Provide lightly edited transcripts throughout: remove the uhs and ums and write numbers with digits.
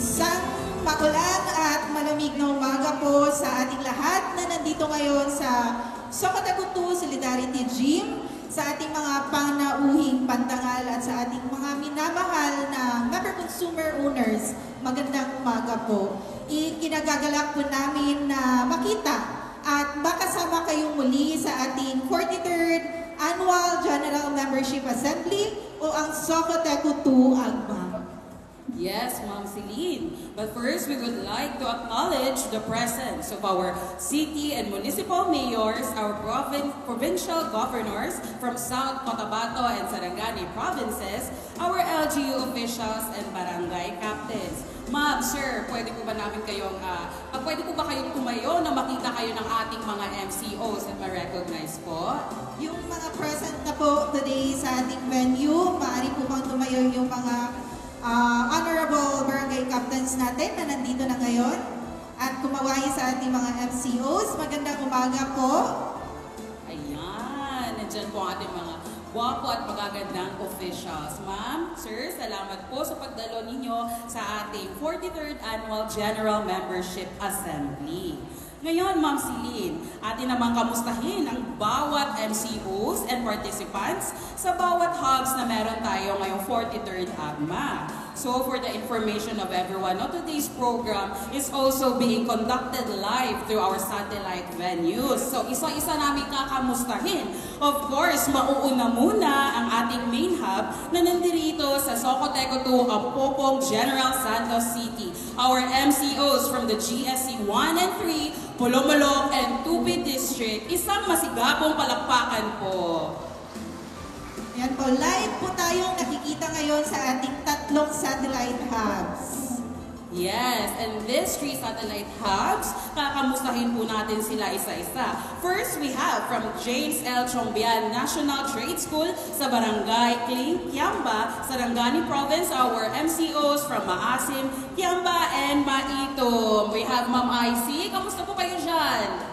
Isang maulan at malamig na umaga po sa ating lahat na nandito ngayon sa Sokatakutu Solidarity Gym, sa ating mga panauhing pantangal at sa ating mga minamahal na member consumer owners. Magandang umaga po. Ikinagagalak po namin na makita at makasama kayong muli sa ating 43rd Annual General Membership Assembly o ang Sokatakutu Agma. Yes, Ma'am Celine. But first, we would like to acknowledge the presence of our city and municipal mayors, our provincial governors from South Cotabato and Sarangani provinces, our LGU officials, and barangay captains. Ma'am, sir, pwede po ba kayong tumayo na makita kayo ng ating mga MCOs at ma-recognize po? Yung mga present na po today sa ating venue, maaari po bang tumayo yung mga honorable barangay captains natin na nandito na ngayon at kumawahi sa ating mga MCOs. Magandang umaga po. Ayan, nandyan po ang ating mga guwapo at magagandang officials. Ma'am, sir, salamat po sa pagdalo ninyo sa ating 43rd Annual General Membership Assembly. Ngayon, Ma'am Celine, atin naman kamustahin ang bawat MCOs and participants sa bawat hubs na meron tayo ngayong 43rd AGMA. So, for the information of everyone, today's program is also being conducted live through our satellite venues. So, isa-isa namin kakamustahin. Of course, mauuna muna ang ating main hub na nandirito sa Socoteco 2, Apopong, General Santos City. Our MCOs from the GSC 1 and 3, Pulomolong and Tupi District. Isang masigabong palakpakan po. Yan po, live po tayong nakikita ngayon sa ating tatlong satellite hubs. Yes, and these 3 satellite hubs, kakamustahin po natin sila isa-isa. First, we have from James L. Chongbian National Trade School sa Barangay Kling, Kiamba, Sarangani Province, our MCOs from Maasim, Kiamba, and Maitom. We have Ma'am IC. Kamusta po kayo dyan?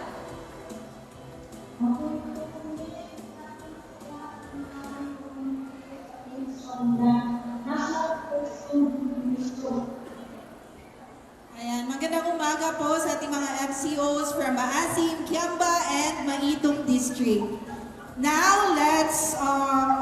Ayan, magandang umaga po sa ating mga MCOs from Maasim, Kiamba, and Maitom District. Now, let's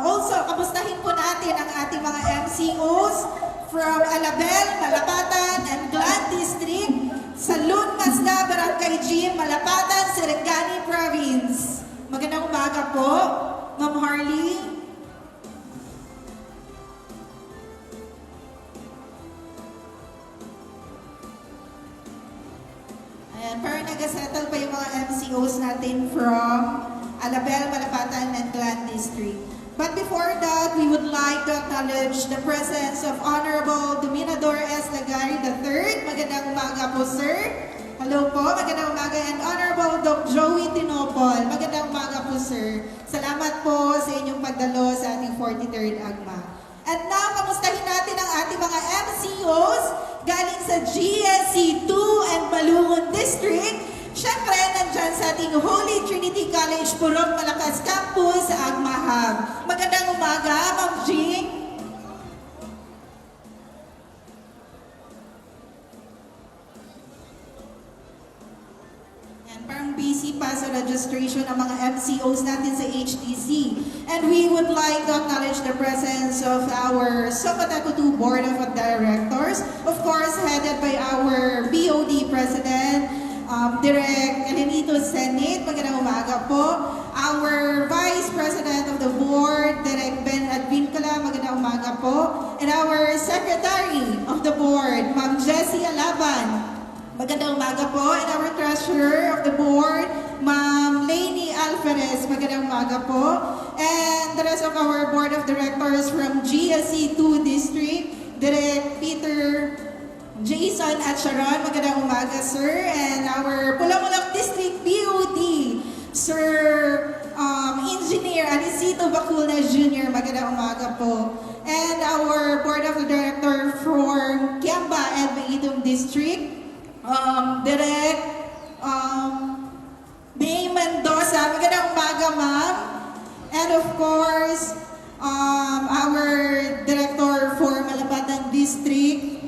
also kamustahin po natin ang ating mga MCOs from Alabel, Malapatan, and Glan District, sa Lun Masda, Barangay Gym, Malapatan, Sarangani Province. Magandang umaga po, Ma'am Harley. Ayan, parang nag-settle pa yung mga MCOs natin from Alabel, Malapatan, and Glan District. But before that, we would like to acknowledge the presence of Honorable Dominador S. Lagari III. Magandang umaga po, sir. Hello po, magandang umaga. And Honorable Doc Joey Tinopol. Magandang umaga po, sir. Salamat po sa inyong pagdalo sa ating 43rd AGMA. At now, kamustahin natin ang ating mga MCOs galing sa GSC 2 and Balungon District. Siyempre, nandyan sa ating Holy Trinity College, Purok Malakas Campus sa Agma Hub. Magandang umaga, Ma'am Jing. Parang busy pa sa registration ng mga MCOs natin sa HTC. And we would like to acknowledge the presence of our Sokatakutu Board of Directors, of course, headed by our BOD President, Direk Elenito Senate. Magandang umaga po. Our Vice President of the Board, Direk Ben Advincula. Magandang umaga po. And our Secretary of the Board, Ma'am Jessie Alaban. Magandang umaga po. And our Treasurer of the Board, Ma'am Lainey Alferez. Magandang umaga po. And the rest of our Board of Directors from GSC 2 District, Direk Peter Jason at Sharon. Magandang umaga, sir. And our Pulamulak District BOD, Sir Engineer Anisito Bacuna Jr. Magandang umaga po. And our Board of Directors for Kiamba and Maitom District, Direk May Mendoza. Magandang umaga, ma'am. And of course, our Director for Malapatan District,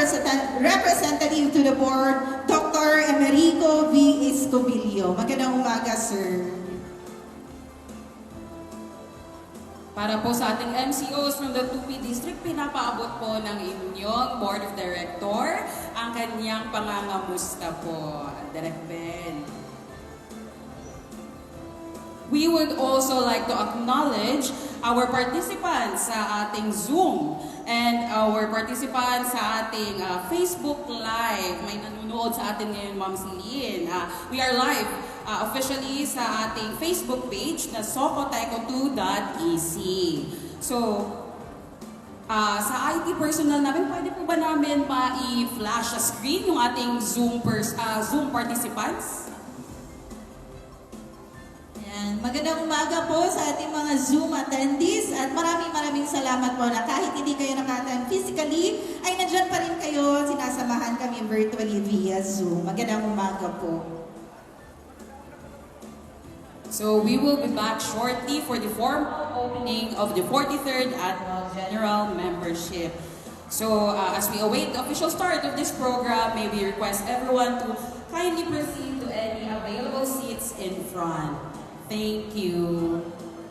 Representative to the Board, Dr. Emerico V. Escobillo. Magandang umaga, sir. Para po sa ating MCOs from the 2P District, pinapaabot po ng inyong Board of Director ang kanyang pangangamusta po, Direk Ben. We would also like to acknowledge our participants sa ating Zoom and our participants sa ating Facebook Live. May nanonood sa atin ngayon, Ma'am Celine. We are live officially sa ating Facebook page na socoteco2.ec. So, sa IT personnel namin, pwede po ba namin ma-i-flash sa screen yung ating Zoom participants? Magandang umaga po sa ating mga Zoom attendees at maraming salamat po na kahit hindi kayo nakatang physically, ay nandyan pa rin kayo, sinasamahan kami virtually via Zoom. Magandang umaga po. So we will be back shortly for the formal opening of the 43rd Annual General Membership. So as we await the official start of this program, may we request everyone to kindly proceed to any available seats in front. Thank you.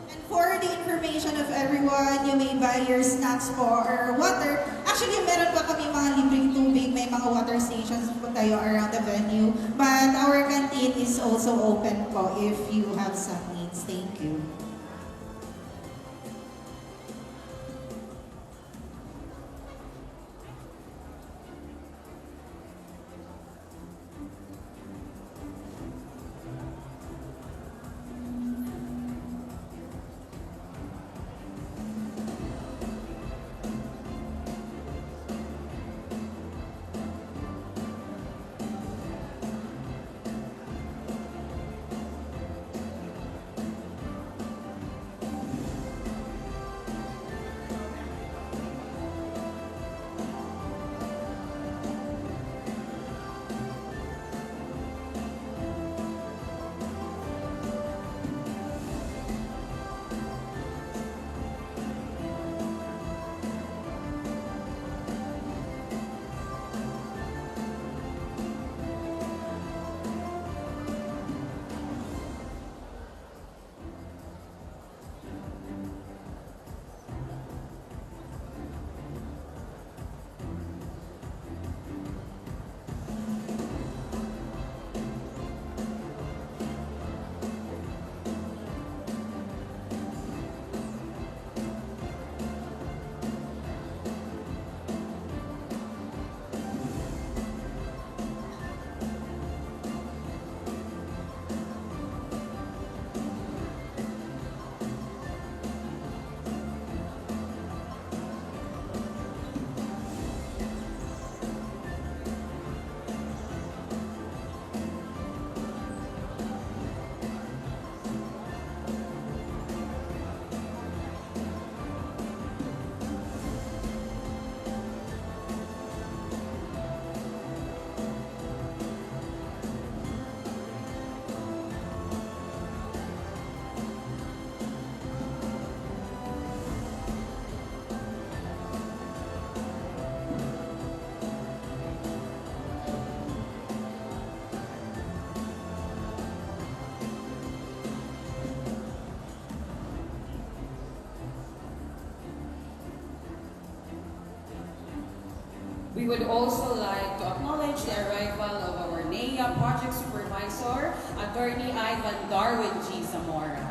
And for the information of everyone, you may buy your snacks or water. Actually, meron pa kami mga libreng tubig, may mga water stations po tayo around the venue. But our canteen is also open po if you have some needs. Thank you. We would also like to acknowledge the arrival of our NEA Project Supervisor, Attorney Ivan Darwin G. Zamora.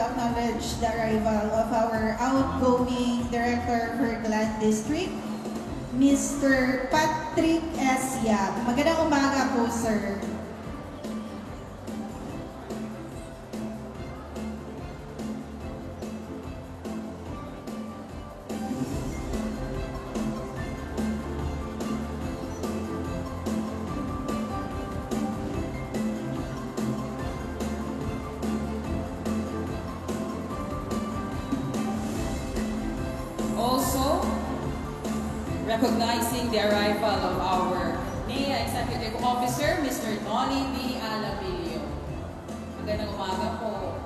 acknowledge the arrival of our outgoing Director for Gland District, Mr. Patrick S. Yap. Magandang umaga po, sir. Also, recognizing the arrival of our NEA Executive Officer, Mr. Noli B. Alabilio. Magandang umaga po.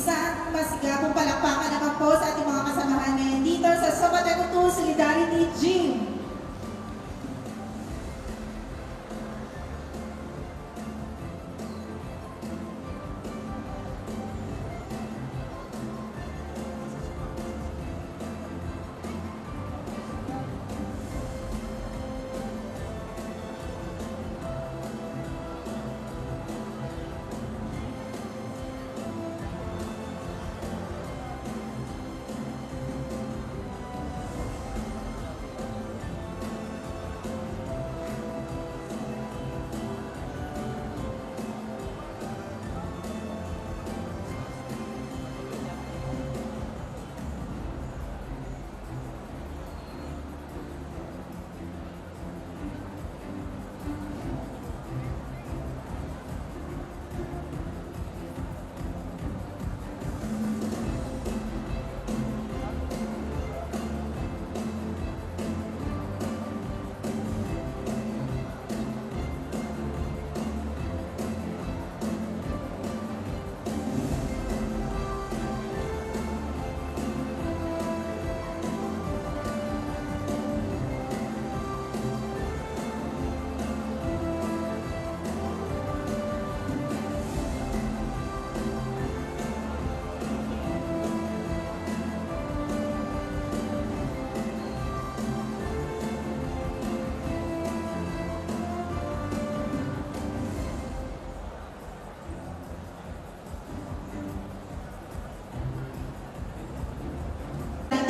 Isang masigabong palakpakan naman po sa ating mga kasamahan ngayon dito sa Sobateco 2 Solidarity Gym.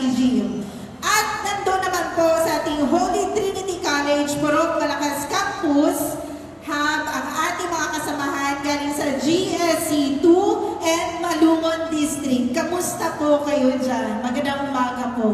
Gym. At nandun naman po sa ating Holy Trinity College, Purok Malakas Campus, ang ating mga kasamahan galing sa GSC 2 and Malungon District. Kamusta po kayo dyan? Magandang umaga po.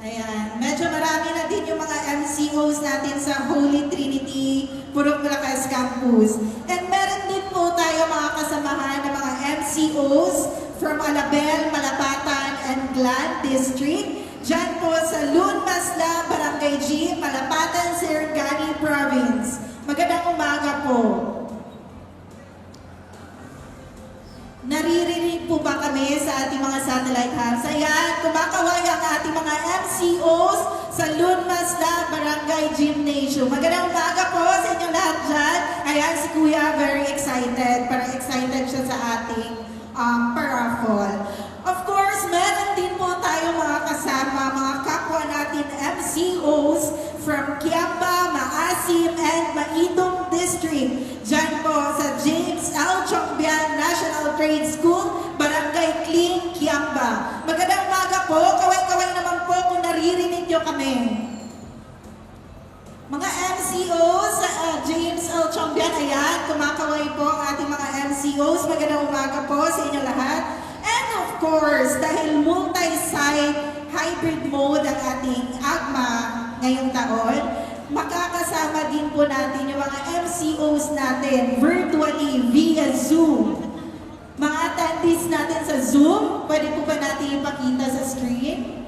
Ayan, medyo marami na din yung mga MCOs natin sa Holy Trinity, Purok Malakas Campus. And meron din po tayo mga kasamahan ng mga MCOs from Alabel, Malapatan, and Glan District. Diyan po sa Lunmasla, Barangay G, Malapatan, Sarangani Province. Magandang umaga po. Naririnig po ba kami sa ating mga satellite hubs? Ayan, kumakaway ang ating mga MCOs sa Lunmasla, Barangay Gymnasium. Magandang umaga po sa inyo lahat dyan. Ayan, si Kuya very excited. Parang excited siya sa ating paraffol. Of course, meron din po tayo mga kasama, mga kapwa natin MCOs from Kiamba, Maasim, and Maidong District. Diyan po sa James L. Chongbian National Trade School, Barangay Kling, Kiamba. Magandang umaga po. Kaway-kaway naman po kung naririnig nyo kami. Mga MCOs sa James L. Chongbian, ayan, kumakaway po ang ating mga MCOs. Magandang umaga po sa inyo lahat. And of course, dahil multi-site hybrid mode ang ating AGMA ngayong taon, makakasama din po natin yung mga MCOs natin virtually via Zoom. Mga attendees natin sa Zoom, pwede po ba natin ipakita sa screen?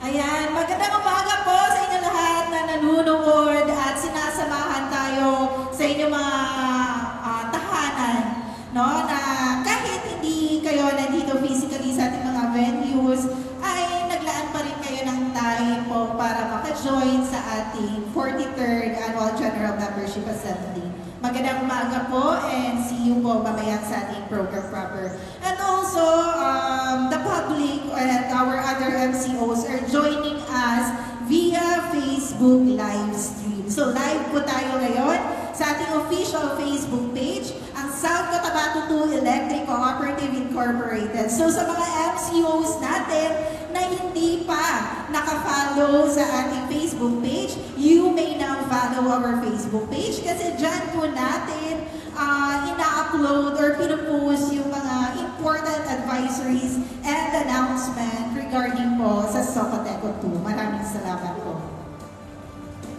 Ayan, magandang umaga po sa inyo lahat na nanunood at sinasamahan tayo sa inyong mga tahanan, no? Na kahit hindi kayo nandito physically sa ating mga venues, ay naglaan pa rin kayo ng time po para maka-join sa ating 43rd Annual General Membership Assembly. Magandang umaga po and see you po mamaya sa ating program proper. And also, the public and our other MCOs are joining us via Facebook live stream. So live po tayo ngayon sa ating official Facebook page, ang South Cotabato 2 Electric Cooperative Incorporated. So sa mga MCOs natin na hindi pa naka-follow sa ating Facebook page, you may now follow our Facebook page kasi dyan po natin ina-upload or pinupost yung mga important advisories and announcement regarding po sa Socoteco 2. Maraming salamat po.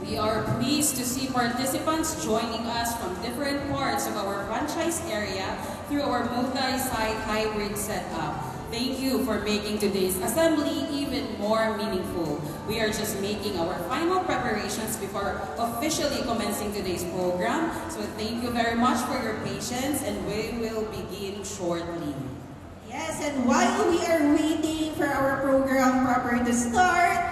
We are pleased to see participants joining us from different parts of our franchise area through our multi-site hybrid setup. Thank you for making today's assembly even more meaningful. We are just making our final preparations before officially commencing today's program. So thank you very much for your patience, and we will begin shortly. Yes, and while we are waiting for our program proper to start,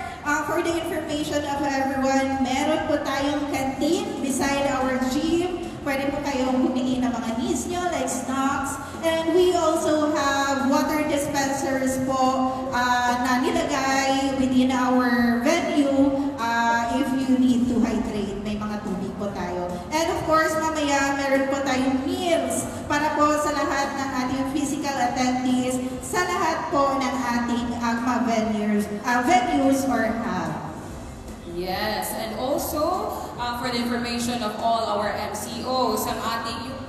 for the information of everyone, meron po tayong canteen beside our gym. Pwede po kayong bumili ng mga needs nyo like snacks. And we also have water dispensers po na nilagay within our venue if you need to hydrate. May mga tubig po tayo. And of course, mamaya meron po tayong meals para po sa lahat ng ating physical attendees, sa lahat po ng ating AGMA venues or hub. Yes, and also for the information of all our MCOs,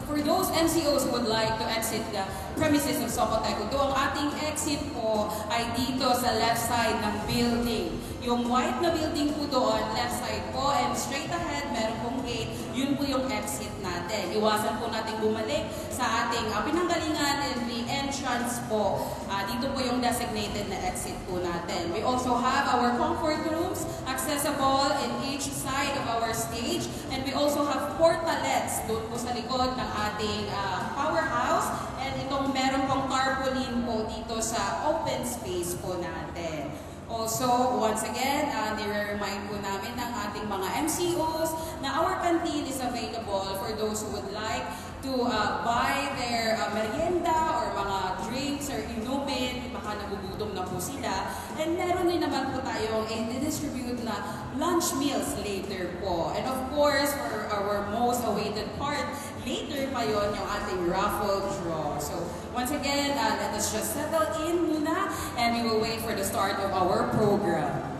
for those MCOs who would like to exit the premises of Socotec, ang ating exit po ay dito sa left side ng building. Yung white na building po doon, left side po, and straight ahead, meron pong gate, yun po yung exit natin. Iwasan po natin bumalik sa ating pinanggalingan and the entrance po. Dito po yung designated na exit po natin. We also have our comfort rooms accessible in each side of our stage, and we also have portalets doon po sa likod ng ating powerhouse, and itong meron pong tarpaulin po dito sa open space po natin. Also, once again, nire-remind po namin ng ating mga MCOs na our canteen is available for those who would like to buy their merienda or mga drinks or inumin, baka nagugutom na po sila. And meron din naman po tayong i-distribute na lunch meals later po. And of course, for our most awaited part, later pa yon yung ating raffle draw. So once again, let us just settle in muna and we will wait for the start of our program.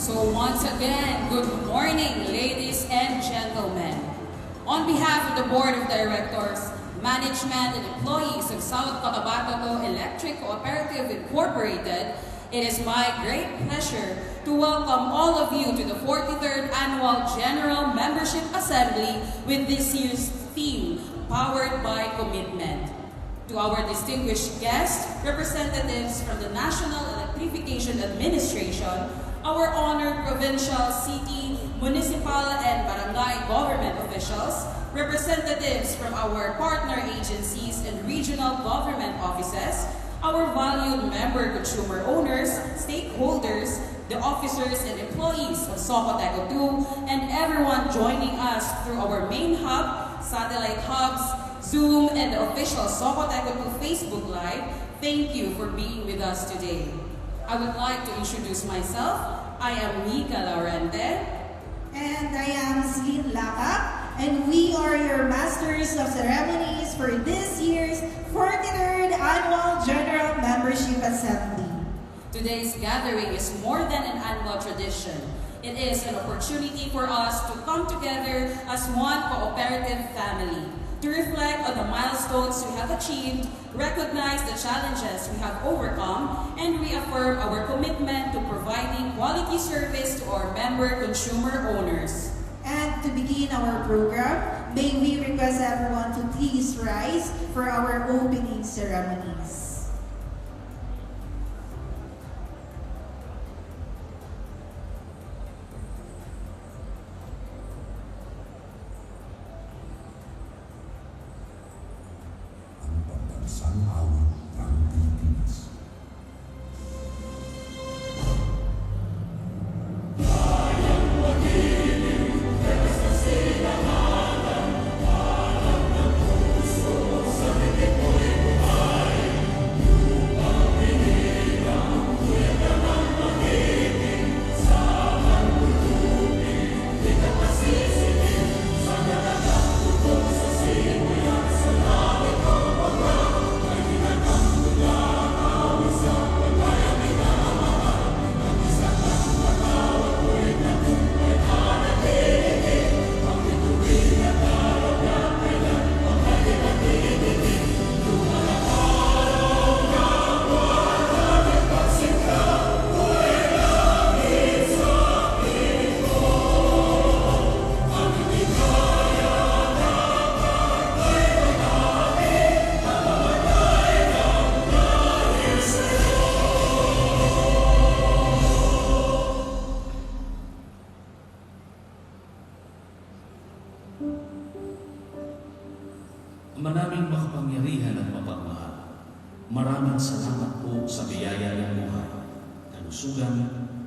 So once again, good morning, ladies and gentlemen. On behalf of the Board of Directors, Management and Employees of South Cotabato Electric Cooperative Incorporated, it is my great pleasure to welcome all of you to the 43rd Annual General Membership Assembly with this year's theme, Powered by Commitment. To our distinguished guests, representatives from the National Electrification Administration, our honored provincial, city, municipal, and barangay government officials, representatives from our partner agencies and regional government offices, our valued member consumer owners, stakeholders, the officers and employees of Socoteco 2, and everyone joining us through our main hub, satellite hubs, Zoom, and the official Socoteco 2 Facebook Live, thank you for being with us today. I would like to introduce myself. I am Nika Laurente. And I am Celine Laka. And we are your masters of ceremonies for this year's 43rd Annual General Membership Assembly. Today's gathering is more than an annual tradition. It is an opportunity for us to come together as one cooperative family, to reflect on the milestones we have achieved, recognize the challenges we have overcome, and reaffirm our commitment to providing quality service to our member consumer owners. And to begin our program, may we request everyone to please rise for our opening ceremonies. Manaming makapangyarihan at mapagmahal, maraming salamat po sa biyaya ng buhay, kalusugan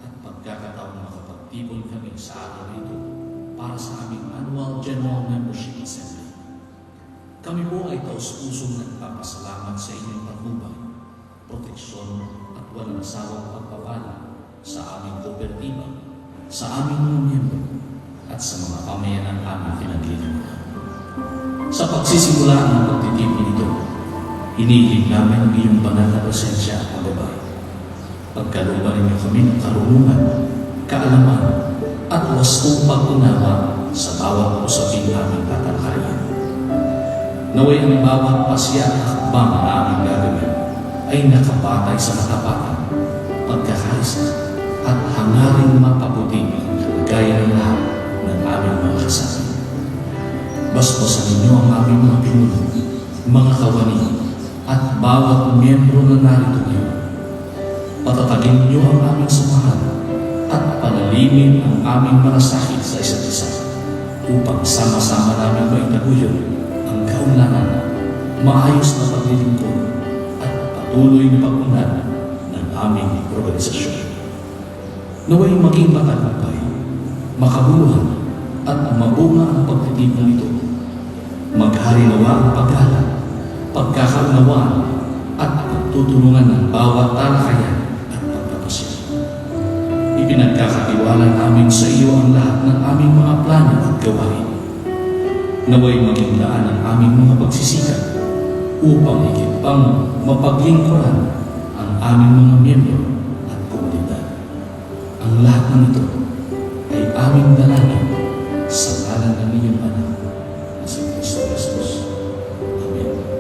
at pagkakataong makapagtipon kami sa araw na ito para sa aming Annual General Membership Assembly. Kami po ay taus-pusong nagpapasalamat sa inyong patnubay, proteksyon at walang sawang pagpapala sa aming kooperatiba, sa aming mga miyembro at sa mga pamayanan aming pinaglilingkuran. Sa pagsisimula ng pagtitipon ito, hinihiling namin ang iyong banal na presensya at pagabay. Pagkalooban ninyo kami ng karunungan, kaalaman, at wastong pag-unawa sa bawat usaping aming tatalhayan. Naway ang bawat pasya at hakbang na aming gagawin ay nakabatay sa katapatan, pagkakaisa, at hangaring mapabuti ang kalagayan ng lahat ng aming mga kasabi. Basbasan ninyo ang aming mga pinuno, mga kawani, at bawat miyembro na narito ngayon. Patatagin niyo ang aming samahan at panalimin ang aming malasakit sa isa't isa upang sama-sama namin maitaguyod ang kaunlaran, maayos na paglilingkod at patuloy na pag-unlad ng aming organisasyon. Naway maging matagumpay, makabuluhan at mabunga ang pagtitipon nito. Maghari nawa ang paggalang, pagkakaunawaan at pagtutulungan ng bawat talakayan at pagpapasya. Ipinagkakatiwala namin sa iyo ang lahat ng aming mga plano at gawain. Naway maging daan ang aming mga pagsisikap upang higit pang mapaglingkuran ang aming mga miyembro at komunidad. Ang lahat ng ito ay aming dalangin sa ngalan ng iyong anak na si Kristo Jesus. Amen.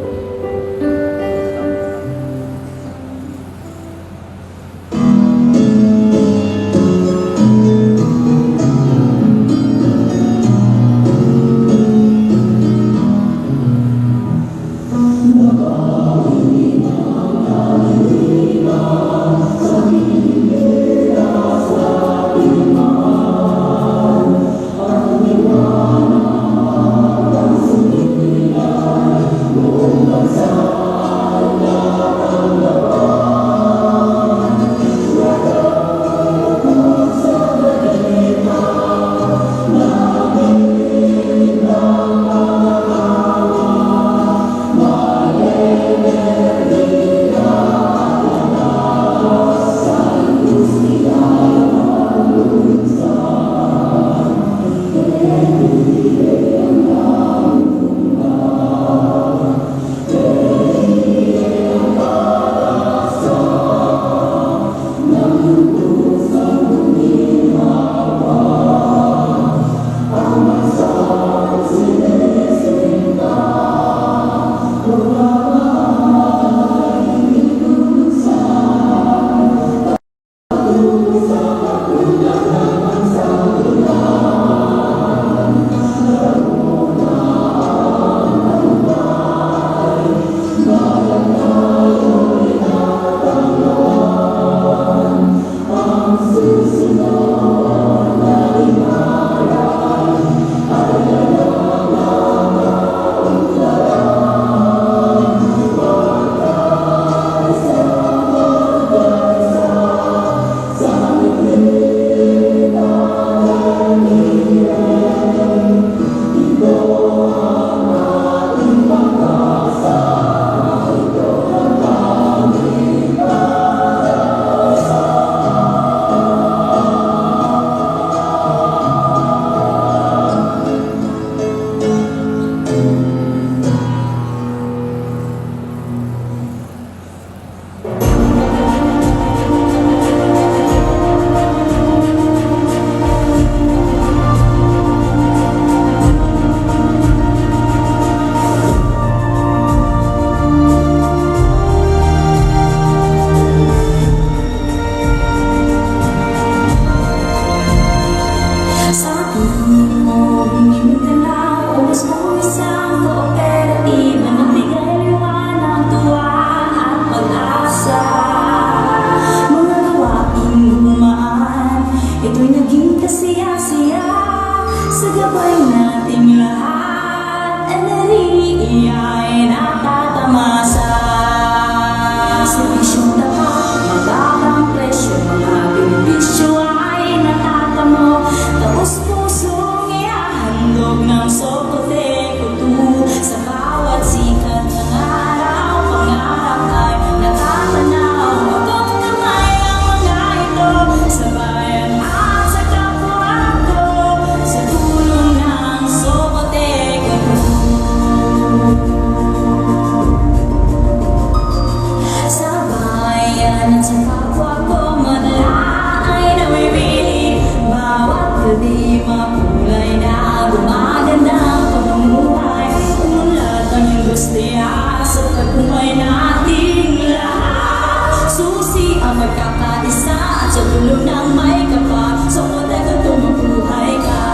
gabi, makulay na gumaganda ang pamumuhay. Umunlad ang industriya sa pagbuhay nating lahat. Susi ang magkakaisa at sa tulong ng may kapal, sa modelo tumubuhay ka.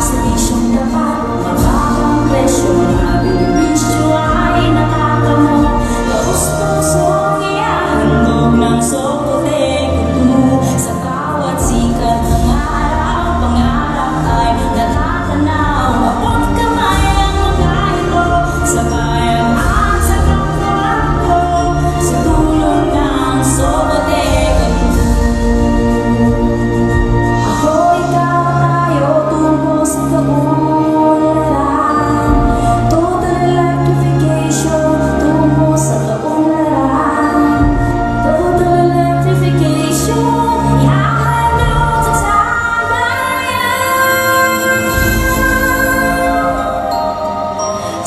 Servisyong dapat, mababang presyo, mga benepisyo ay nakakamo. Taos pusong iyahandog ng Sokotek Kutu. Sa bawat sikat ng araw, pangarap ay natatanaw. Mapot kamay ang mga ito sa bayan at sa kapwa ko. Sa tulong ng Sokotek Kutu. Ako, ikaw, tayo, tungo sa kaunlaran. Total electrification, tungo sa kaunlaran. Total electrification, ihahandog sa sambayan.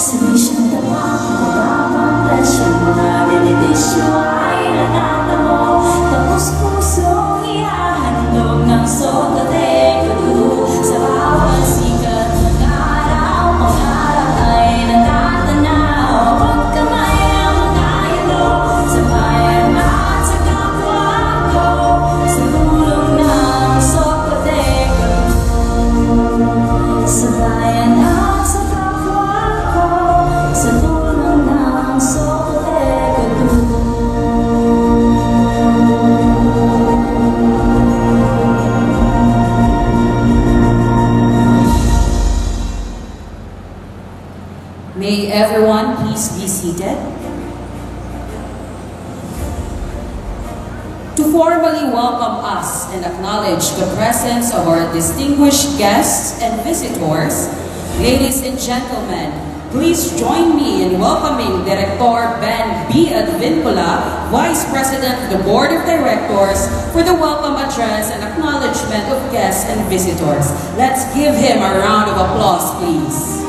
Servisyong dapat, mababang presyo, mga benepisyo ay natatamo. Tapos pusong ihahandog ng Sokotek Kutu. Sa bawat sikat ng araw, pangarap ay natatanaw. Mapot kamay ang mga ito sa bayan at sa kapwa ko. Sa tulong ng Sokotek Kutu. Sa bayan at sa kapwa ko. Sa tulong ng Sokotek Kutu. May everyone please be seated. To formally welcome us and acknowledge the presence of our distinguished guests and visitors, ladies and gentlemen, please join me in welcoming Director Ben B. Advincula, Vice President of the Board of Directors, for the welcome address and acknowledgement of guests and visitors. Let's give him a round of applause, please.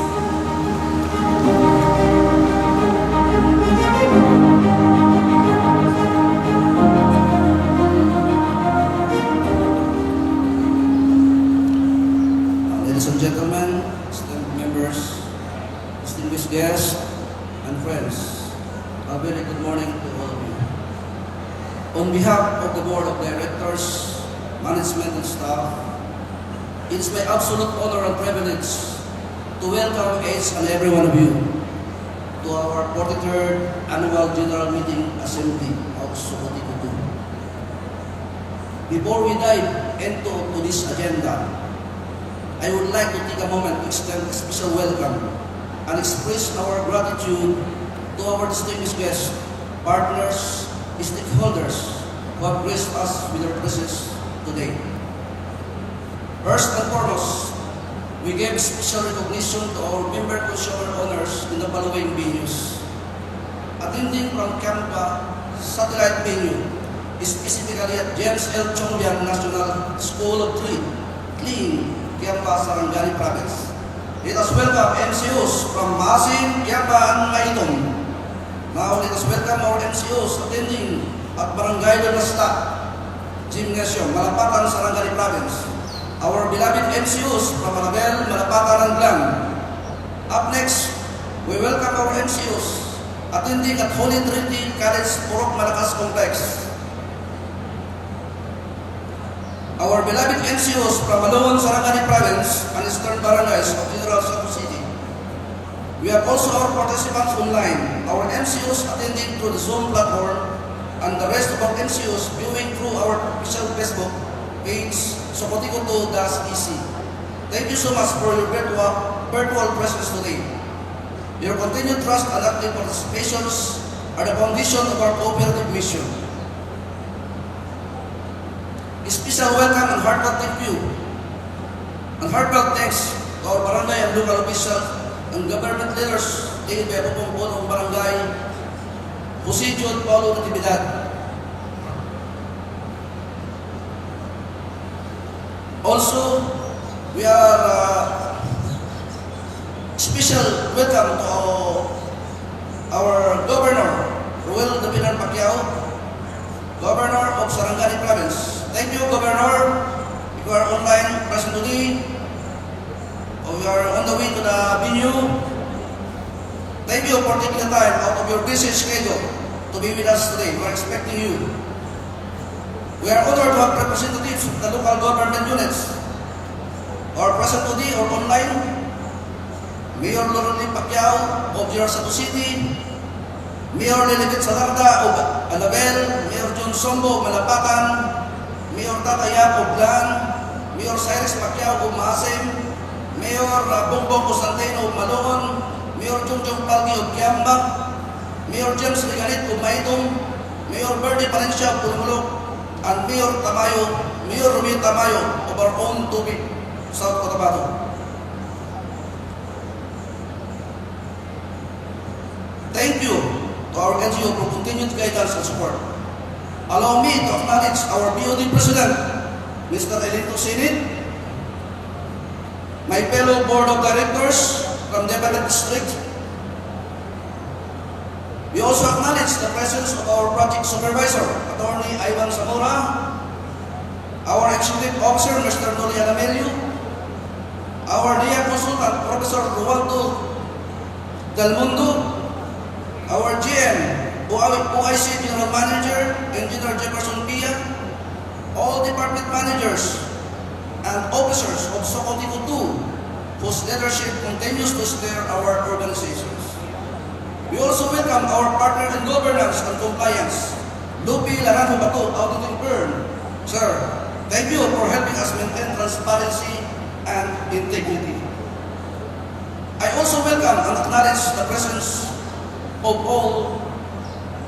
Ladies and gentlemen, esteemed members, distinguished guests, and friends, a very good morning to all of you. On behalf of the Board of Directors, Management and Staff, it is my absolute honor and privilege to welcome each and every one of you to our 43rd Annual General Meeting Assembly of Sokotek Kutu. Before we dive into this agenda, I would like to take a moment to extend a special welcome and express our gratitude to our distinguished guests, partners, stakeholders who have graced us with their presence today. First and foremost, we give special recognition to our member consumer owners in the following venues. Attending from Campa Satellite Venue, specifically at James L. Chongbian National School of Clean, Kiamba, Sarangani Province. Let us welcome MCOs from Maasin, Kiamba, and Maitom. Now let us welcome our MCOs attending at Barangay Donasta, Gymnasium, Malapatan, Sarangani Province. Our beloved MCOs from Malabel, Malapatan, and Glam. Up next, we welcome our MCOs attending at Holy Trinity College, Purok Malakas Complex. Our beloved MCOs from Malawang, Sarangani Province and Eastern Barangays of General Santos City. We have also our participants online, our MCOs attending through the Zoom platform, and the rest of our MCOs viewing through our official Facebook page, Sokotek Kutu-EC. Thank you so much for your virtual presence today. Your continued trust and active participations are the foundation of our cooperative mission. A special welcome and heartfelt thank you and heartfelt thanks to our barangay and local officials and government leaders led by Pupong Barangay Jose Jude Paulo Natividad. Also, we are special welcome to our Governor Ruel Dapinan Pacquiao, Governor of Sarangani Province. Thank you, Governor. you are online present today, or you are on the way to the venue, thank you for taking the time out of your busy schedule to be with us today. We are expecting you. We are honored to have representatives of the local government units or present today or online. Mayor Lorelei Pacquiao of Girasatu City, Mayor Lilibet Salarda of Alabel, Mayor John Sombo of Malapacan, Mayor Tatayap of Glan, Mayor Cyrus Pacquiao of Maasim, Mayor Bongbong Constantino of Malongon, Mayor Jongjong Palgi of Kiamba, Mayor James Ligalit of Maidong, Mayor Bernie Valencia of Pulmulok, and Mayor Romeo Tamayo of our own Tubig, South Cotabato. Thank you to our NGO for continued guidance and support. Allow me to acknowledge our BOD President, Mr. Elito Sinit, my fellow Board of Directors from Debalet District. We also acknowledge the presence of our Project Supervisor, Attorney Ivan Zamora, our Executive Officer, Mr. Noli Alamelio, our NIA Consultant, Professor Rualdo Dalmundo, our GM, OIC General Manager, Engineer Jefferson Pia, all department managers and officers of Socotico 2, whose leadership continues to steer our organizations. We also welcome our partner in governance and compliance, Lupi Laranjo Bato, auditing firm. Sir, thank you for helping us maintain transparency and integrity. I also welcome and acknowledge the presence of all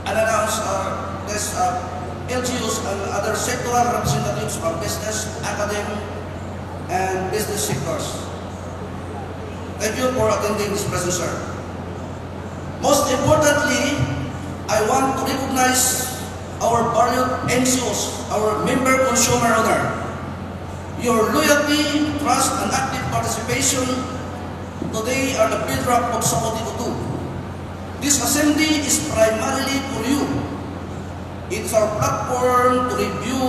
unannounced LGUs and other sectoral representatives from business, academic, and business sectors. Thank you for attending this present, sir. Most importantly, I want to recognize our valued MCOs, our member consumer owner. Your loyalty, trust, and active participation today are the bedrock of Socotico 2. This assembly is primarily for you. It's our platform to review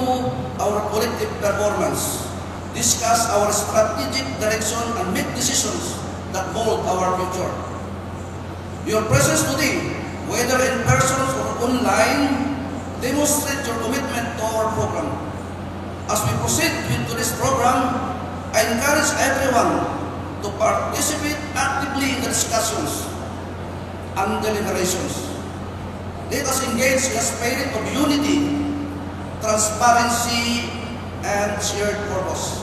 our collective performance, discuss our strategic direction, and make decisions that mold our future. Your presence today, whether in person or online, demonstrates your commitment to our program. As we proceed into this program, I encourage everyone to participate actively in the discussions and deliberations. Let us engage in a spirit of unity, transparency, and shared purpose.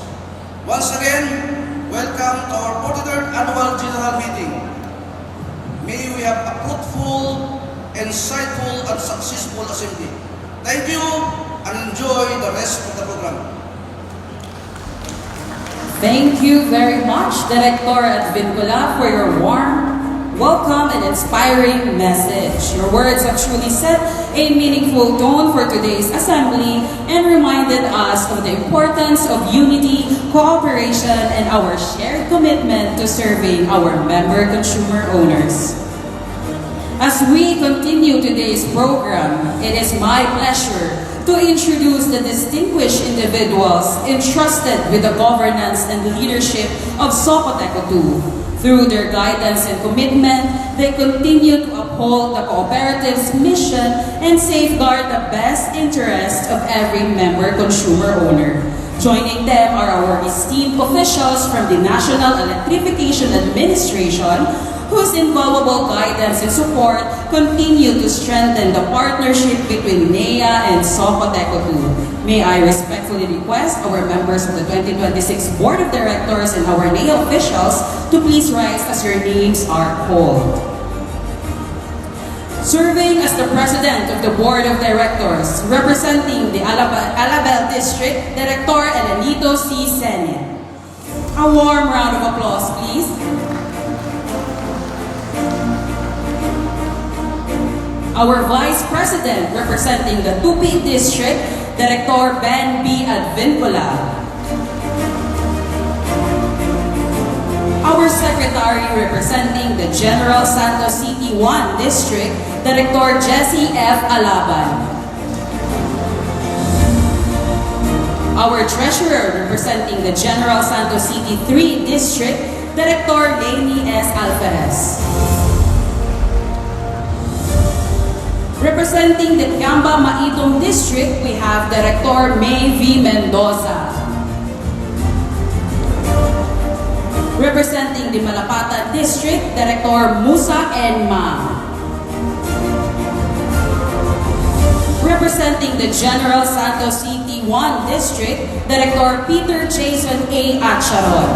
Once again, welcome to our 43rd Annual General Meeting. May we have a fruitful, insightful, and successful assembly. Thank you, and enjoy the rest of the program. Thank you very much, Director Advincula, for your warm welcome and inspiring message. Your words have truly set a meaningful tone for today's assembly and reminded us of the importance of unity, cooperation, and our shared commitment to serving our member consumer owners. As we continue today's program, it is my pleasure to introduce the distinguished individuals entrusted with the governance and leadership of Socoteco 2. Through their guidance and commitment, they continue to uphold the cooperative's mission and safeguard the best interest of every member consumer owner. Joining them are our esteemed officials from the National Electrification Administration, whose invaluable guidance and support continue to strengthen the partnership between NEA and Socoteco 2. May I respectfully request our members of the 2026 Board of Directors and our NEA officials to please rise as your names are called. Serving as the President of the Board of Directors, representing the Alabel District, Director Elenito C. Senate. A warm round of applause, please. Our Vice President, representing the Tupi District, Director Ben B. Advincula. Our Secretary, representing the General Santos City 1 District, Director Jesse F. Alaban. our treasurer representing the General Santos City 3 District, Director Lainey S. Alvarez. Representing the Kiamba Maitong District, we have Director May V. Mendoza. Representing the Malapatan District, Director Musa N. Ma. Representing the General Santos City 1 District, Director Peter Jason A. Acharon.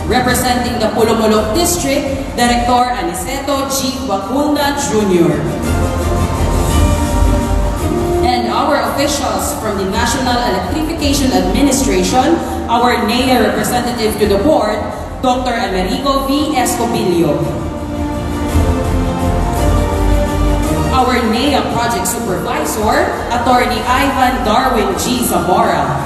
Representing the Pulumulok District, Director Aniceto G. Wacunda Jr. And our officials from the National Electrification Administration, our NEA representative to the board, Dr. Americo V. Escobilio. Our NEA Project Supervisor, Attorney Ivan Darwin G. Zamora.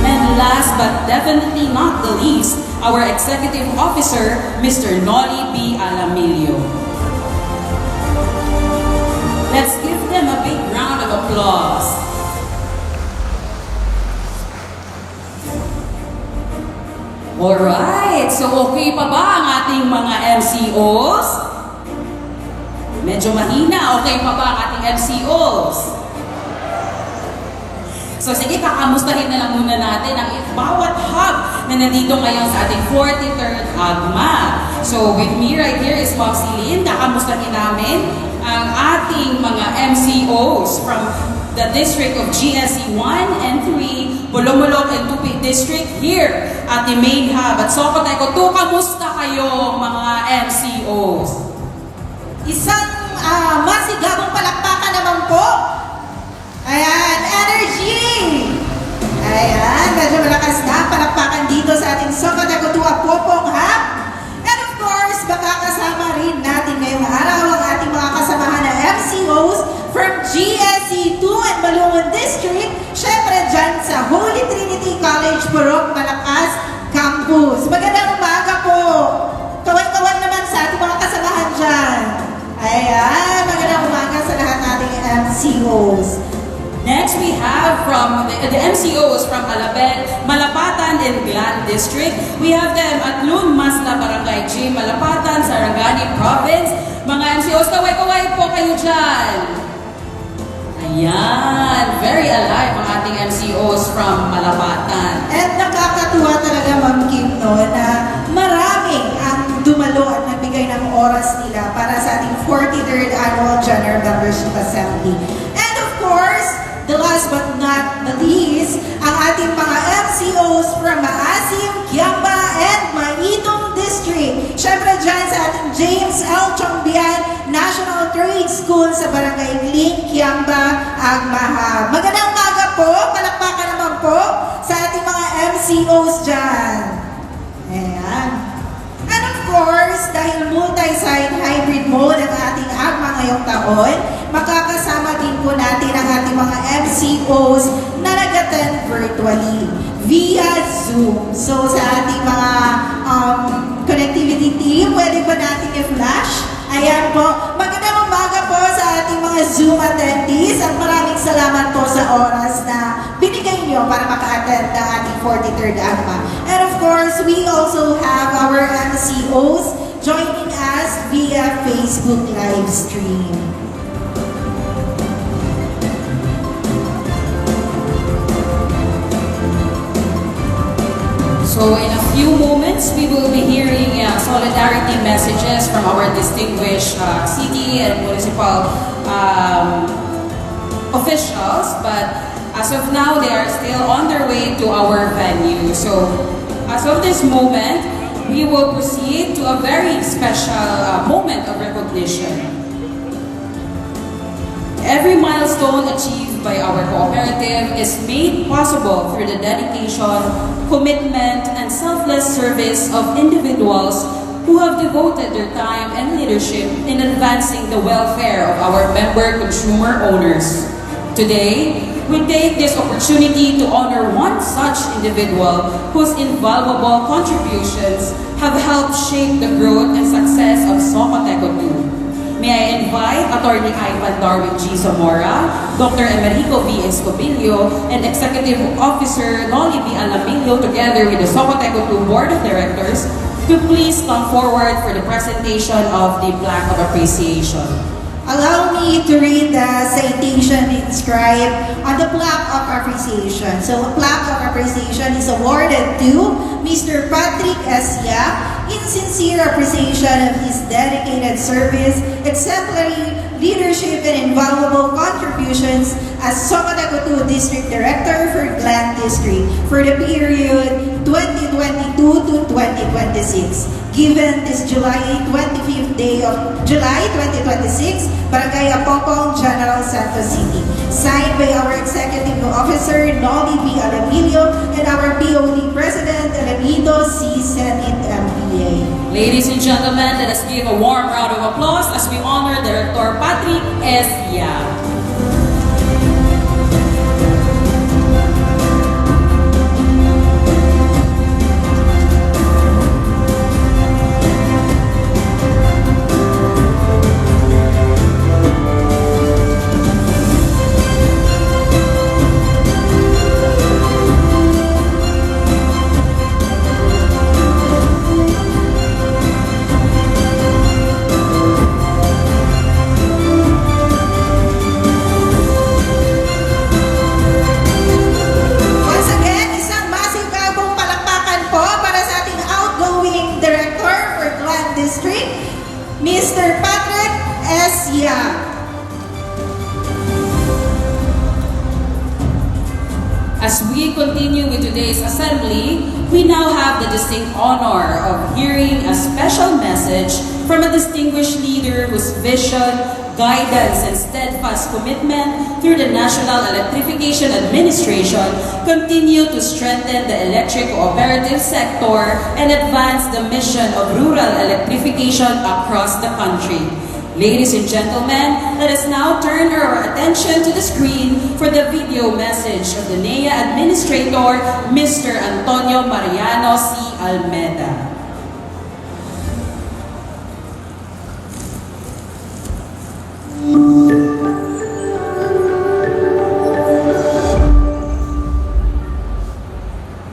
And last but definitely not the least, our Executive Officer, Mr. Noli B. Alamilio. Let's give them a big round of applause. Alright, so okay pa ba ang ating mga MCOs? Medyo mahina, okay pa ba ang ating MCOs? So sige, kakamustahin na lang muna natin ang bawat hub na nandito ngayon sa ating 43rd AGMA. So with me right here is Ma'am Celine. Kakamustahin namin ang ating mga MCOs from the district of GSC 1 and 3, Bulumulok and Tupi District here at the main hub at Socoteco 2. Kamusta kayo mga MCOs? Isang masigabong palakpakan naman po. Ayan, energy! Ayan, medyo malakas na palakpakan dito sa ating Socoteco 2 Apopong Hub. And of course, makakasama rin natin ngayong araw ang ating mga kasamahan na MCOs from GSC 2 and Malungon District. Siyempre dyan sa Holy Trinity College, Purok, Malakas Campus. Magandang umaga po! Kawan-kawan naman sa ating mga kasamahan dyan. Ayan, magandang umaga sa lahat nating MCOs. Next, we have from the MCOs from Alabel, Malapatan, and Glan District. We have them at Lun Masla, Barangay G, Malapatan, Sarangani Province. Mga MCOs, kaway-kaway po kayo dyan. Ayan, very alive ang ating MCOs from Malapatan. At nakakatuwa talaga, Ma'am Kim, no, na maraming ang dumalo at nagbigay ng oras nila para sa ating 43rd Annual General Membership Assembly. And of course, the last but not the least, ang ating mga MCOs from Maasim, Kiamba, and Maitong District. Siyempre dyan sa ating James L. Chongbian National Trade School sa Barangay Gling, Kiamba, Agmahab. Magandang umaga po, palakpakan naman po sa ating mga MCOs dyan. Ayan. And of course, dahil multi-site hybrid mode ang ating AGMA ngayong taon, makakasama din po natin ang ating mga MCOs na nag-attend virtually via Zoom. So sa ating mga connectivity team, pwede ba natin i-flash? Ayan po. Magandang umaga po sa ating mga Zoom attendees at maraming salamat po sa oras na binigay nyo para maka-attend ng ating 43rd AGMA. And of course, we also have our MCOs joining us via Facebook live stream. So in a few moments, we will be hearing solidarity messages from our distinguished city and municipal officials. But as of now, they are still on their way to our venue. So as of this moment, we will proceed to a very special moment of recognition. Every milestone achieved by our cooperative is made possible through the dedication, commitment, and selfless service of individuals who have devoted their time and leadership in advancing the welfare of our member consumer owners. Today, we take this opportunity to honor one such individual whose invaluable contributions have helped shape the growth and success of Socoteco 2. may I invite Attorney Ivan Darwin G. Zamora, Dr. Emerico V. Escobillo, and Executive Officer Noli V. Alamillo, together with the Socoteco 2 Board of Directors, to please come forward for the presentation of the Plaque of Appreciation. Allow me to read the citation inscribed on the Plaque of Appreciation. So, a Plaque of Appreciation is awarded to Mr. Patrick S. Yap in sincere appreciation of his dedicated service, exemplary leadership, and invaluable contributions as Socoteco 2 District Director for Glen District for the period 2022 to 2026. Given this July 25th day of July 2026, Barangay Apopong, General Santos City. Signed by our Executive Officer, Noli V. Alamillo, and our BOD President, Alamito C. Senate MPA. Ladies and gentlemen, let us give a warm round of applause as we honor Director Patrick S. Yap. Once again, isang massive kabong palakpakan po para sa ating outgoing Director for Glen District, Mr. Patrick S. Yap. As we continue with today's assembly, we now have the distinct honor of hearing a special message from a distinguished leader whose vision, guidance, and steadfast commitment through the National Electrification Administration continue to strengthen the electric cooperative sector and advance the mission of rural electrification across the country. Ladies and gentlemen, let us now turn our attention to the screen for the video message of the NEA Administrator, Mr. Antonio Mariano C. Almeda.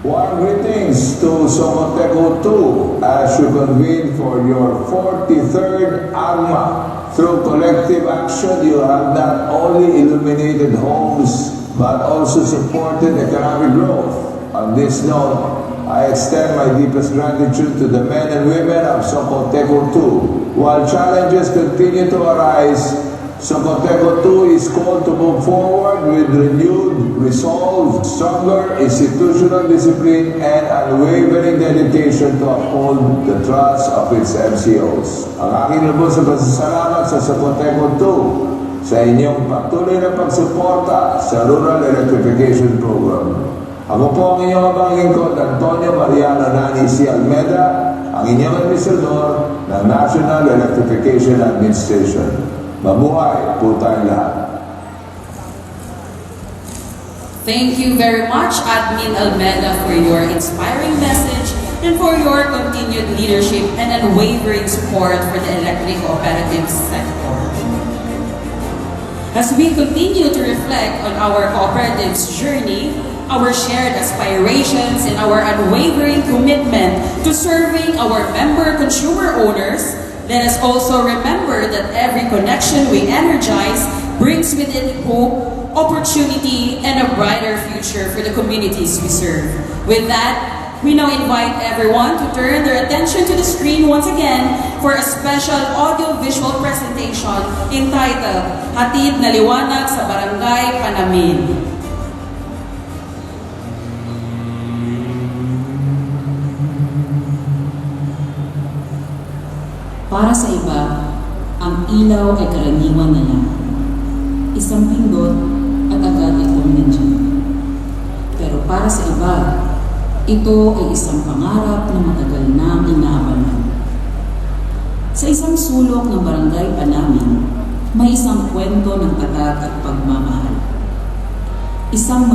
Warm greetings to Socoteco 2 as you convene for your 43rd AGMA. Through collective action, you have not only illuminated homes but also supported economic growth. On this note, I extend my deepest gratitude to the men and women of Socoteco 2. While challenges continue to arise, Socoteco 2 is called to move forward with renewed resolve, stronger institutional discipline, and unwavering dedication to uphold the trust of its MCOs. Ang aking lubos na pasasalamat sa Socoteco 2 sa inyong patuloy na pagsuporta sa Rural Electrification Program. Ako po ang inyong abang lingkod, Antonio Mariano Nani C. Almeda, ang inyong administrador ng National Electrification Administration. Mabuhay po tayong lahat. Thank you very much, Admin Almeda, for your inspiring message and for your continued leadership and unwavering support for the electric cooperative sector. As we continue to reflect on our cooperative's journey, our shared aspirations, and our unwavering commitment to serving our member consumer owners, let us also remember that every connection we energize brings with it hope, opportunity, and a brighter future for the communities we serve. With that, we now invite everyone to turn their attention to the screen once again for a special audio-visual presentation entitled Hatid na Liwanag sa Barangay Panamin. Para sa iba, ang ilaw ay karaniwan na lang. Isang pindot at agad itong nandiyan. Pero para sa iba, ito ay isang pangarap na matagal nang inaabangan. Sa isang sulok ng barangay Panamin, may isang kwento ng tagat at pagmamahal. Isang